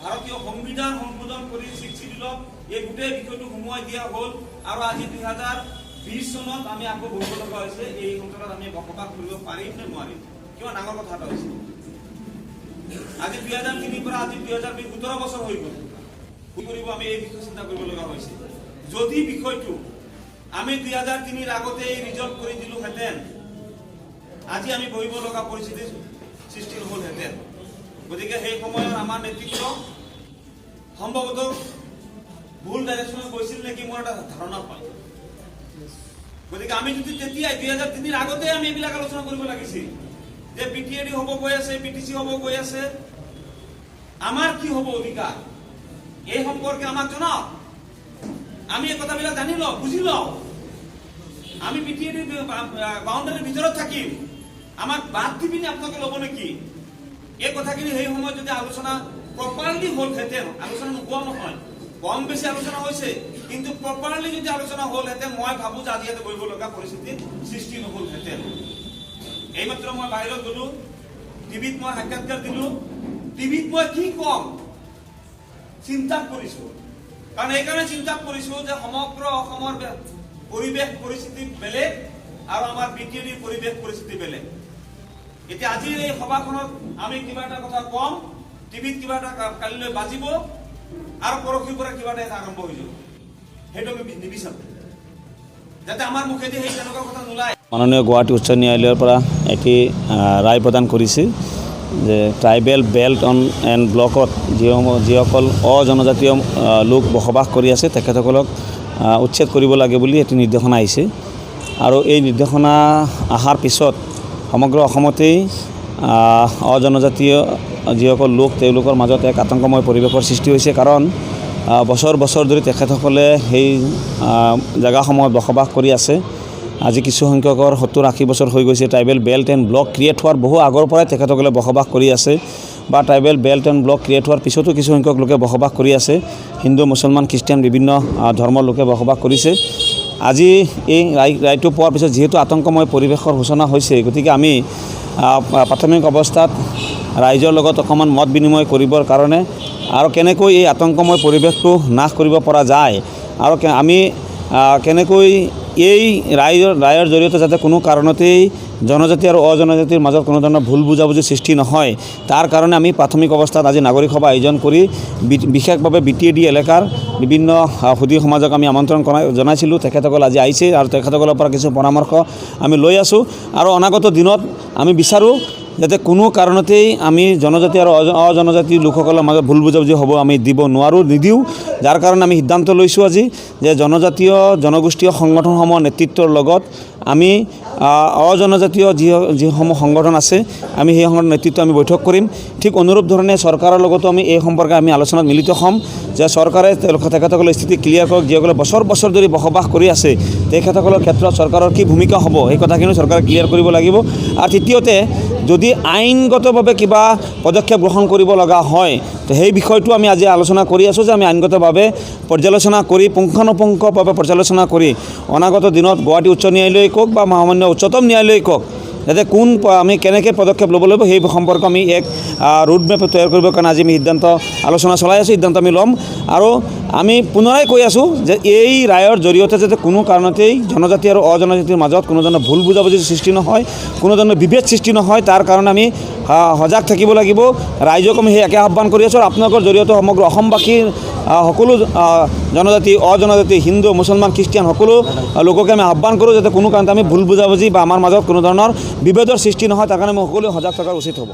ভাৰতীয় সংবিধান সংশোধন কৰি 6 এই গোটেই বিষয়টো সোমোৱাই দিয়া হ'ল আৰু আজি 2020 চনত আমি আকৌ ভৰিব লগা হৈছে এই অঞ্চলত আমি বসবাস কৰিব পাৰিম নে নোৱাৰিম কিমান ডাঙৰ কথা এটা হৈছে আজি 2003 পৰা আজি 2020 17 বছৰ হৈ গ'ল কি কৰিব আমি এই বিষয়ে চিন্তা কৰিব লগা হৈছে যদি বিষয়টো আমি 2003 আগতে ৰিজল্ভ কৰি দিলো হেতেন আজি আমি বহিব লগা পৰিস্থিতি সৃষ্টি হ'ল হেতেন গতিকে সেই সময়ত আমাৰ নেতৃত্ব সম্ভৱতঃ ভুল ডাইৰেকশ্যনত গৈছিল নেকি মোৰ এটা ধাৰণা পায় গতিকে আমি যদি তেতিয়া 2003 আগতে আমি এইবিলাক আলোচনা কৰিব লাগিছিল যে বিটিএডি হ'ব গৈ আছে বিটিসি হ'ব গৈ আছে আমাৰ কি হ'ব অধিকাৰ এই সম্পৰ্কে আমাক জনাওক আমি এই কথাবিলাক জানি লওঁ বুজি লওঁ আমি বিটিএডি বাউণ্ডাৰীৰ ভিতৰত থাকিম আমাক বাদ দি পিনি আপোনালোকে ল'ব নেকি এই কথাখিনি সেই সময়ত যদি আলোচনা প্ৰপাৰলি হ'লহেঁতেন আলোচনা নোহোৱা নহয় কম বেছি আলোচনা হৈছে কিন্তু প্ৰপাৰলি যদি আলোচনা হ'লহেঁতেন মই ভাবোঁ যে আজি ইয়াতে বহিব লগা পৰিস্থিতিৰ সৃষ্টি নহ'লহেঁতেন এইমাত্ৰ মই বাহিৰত গ'লো টিভিত মই সাক্ষাৎকাৰ দিলোঁ টিভিত মই কি ক'ম চিন্তা কৰিছোঁ কাৰণ এইকাৰণে চিন্তা কৰিছোঁ যে সমগ্ৰ অসমৰ পৰিৱেশ পৰিস্থিতি বেলেগ আৰু আমাৰ বিটিএডিৰ পৰিৱেশ পৰিস্থিতি বেলেগ এতিয়া আজিৰ এই সভাখনত আমি কিবা এটা কথা কম টিভিত কিবা এটা কালিলৈ বাজিব আৰু পৰহিৰ পৰা কিবা এটা আৰম্ভ হৈ যাব সেইটো আমি নিবিচাৰোঁ যাতে আমাৰ মুখেদি সেই তেনেকুৱা কথা নোলায় মাননীয় গুৱাহাটী উচ্চ ন্যায়ালয়ৰ পৰা এটি ৰায় প্ৰদান কৰিছে যে ট্ৰাইবেল বেল্ট এণ্ড ব্লকত যিসকল অজনজাতীয় লোক বসবাস কৰি আছে তেখেতসকলক উচ্ছেদ কৰিব লাগে বুলি এটি নিৰ্দেশনা আহিছে আৰু এই নিৰ্দেশনা অহাৰ পিছত সমগ্ৰ অসমতেই অজনজাতীয় যিসকল লোক তেওঁলোকৰ মাজত এক আতংকময় পৰিৱেশৰ সৃষ্টি হৈছে কাৰণ বছৰ বছৰ ধৰি তেখেতসকলে সেই জেগাসমূহত বসবাস কৰি আছে আজি কিছু সংখ্যকৰ 70-80 বছৰ হৈ গৈছে tribal belt and block create হোৱাৰ বহু আগৰ পৰাই তেখেতসকলে বসবাস কৰি আছে বা tribal belt and block create হোৱাৰ পিছতো কিছু সংখ্যক লোকে বসবাস কৰি আছে হিন্দু মুছলমান খ্ৰীষ্টিয়ান বিভিন্ন ধৰ্মৰ লোকে বসবাস কৰিছে আজি এই ৰায়টো পোৱাৰ পিছত যিহেতু আতংকময় পৰিৱেশৰ সূচনা হৈছে গতিকে আমি প্ৰাথমিক অৱস্থাত ৰাইজৰ লগত অকণমান মত বিনিময় কৰিবৰ কাৰণে আৰু কেনেকৈ এই আতংকময় পৰিৱেশটো নাশ কৰিব পৰা যায় আৰু আমি কেনেকৈ এই ৰায়ৰ জৰিয়তে যাতে কোনো কাৰণতেই জনজাতি আৰু অজনজাতিৰ মাজত কোনো ধৰণৰ ভুল বুজাবুজি সৃষ্টি নহয় তাৰ কাৰণে আমি প্ৰাথমিক অৱস্থাত আজি নাগৰিক সভা আয়োজন কৰি বিশেষভাৱে বিটিএডি এলেকাৰ বিভিন্ন সুধী সমাজক আমি আমন্ত্ৰণ জনাইছিলোঁ তেখেতসকল আজি আহিছে আৰু তেখেতসকলৰ পৰা কিছু পৰামৰ্শ আমি লৈ আছোঁ আৰু অনাগত দিনত আমি বিচাৰোঁ যাতে কোনো কাৰণতেই আমি জনজাতি আৰু অজনজাতি লোকসকলৰ মাজত ভুল বুজাবুজি হ'ব আমি দিব নোৱাৰোঁ নিদিওঁ যাৰ কাৰণে আমি সিদ্ধান্ত লৈছোঁ আজি যে জনজাতীয় জনগোষ্ঠীয় সংগঠনসমূহৰ নেতৃত্বৰ লগত আমি অজনজাতীয় যিসমূহ সংগঠন আছে আমি সেই সংগঠনৰ নেতৃত্ব আমি বৈঠক কৰিম ঠিক অনুৰূপ ধৰণে চৰকাৰৰ লগতো আমি এই সম্পৰ্কে আমি আলোচনাত মিলিত হ'ম যে চৰকাৰে তেখেতসকলৰ স্থিতি ক্লিয়াৰ কৰক যিসকলে বছৰ বছৰ ধৰি বসবাস কৰি আছে তেখেতসকলৰ ক্ষেত্ৰত চৰকাৰৰ কি ভূমিকা হ'ব এই কথাখিনি চৰকাৰে ক্লিয়াৰ কৰিব লাগিব আৰু তৃতীয়তে যদি আইনগতভাৱে কিবা পদক্ষেপ গ্ৰহণ কৰিব লগা হয় তো সেই বিষয়টো আমি আজি আলোচনা কৰি আছোঁ যে আমি আইনগতভাৱে পৰ্যালোচনা কৰি পুংখানুপুংখভাৱে পৰ্যালোচনা কৰি অনাগত দিনত গুৱাহাটী উচ্চ ন্যায়ালয়ে কওক বা মহামান্য উচ্চতম ন্যায়ালয়ে কওক যাতে আমি কেনেকৈ পদক্ষেপ ল'ব লাগিব সেই সম্পৰ্কে আমি এক ৰোডমেপ তৈয়াৰ কৰিবৰ কাৰণে আজি আমি সিদ্ধান্ত আলোচনা চলাই আছোঁ সিদ্ধান্ত আমি ল'ম আৰু আমি পুনৰাই কৈ আছোঁ যে এই ৰায়ৰ জৰিয়তে যাতে কোনো কাৰণতেই জনজাতি আৰু অজনজাতিৰ মাজত কোনো ধৰণৰ ভুল বুজাবুজিৰ সৃষ্টি নহয় কোনো ধৰণৰ বিভেদ সৃষ্টি নহয় তাৰ কাৰণে আমি সজাগ থাকিব লাগিব ৰাইজক আমি সেই একে আহ্বান কৰি আছোঁ আৰু আপোনালোকৰ জৰিয়তে সমগ্ৰ অসমবাসীৰ সকলো জনজাতি অজনজাতি হিন্দু মুছলমান খ্ৰীষ্টিয়ান সকলো লোককে আমি আহ্বান কৰোঁ যাতে কোনো কাৰণতে আমি ভুল বুজাবুজি বা আমাৰ মাজত কোনো ধৰণৰ বিভেদৰ সৃষ্টি নহয় তাৰ কাৰণে আমি সকলোৱে সজাগ থকাৰ উচিত হ'ব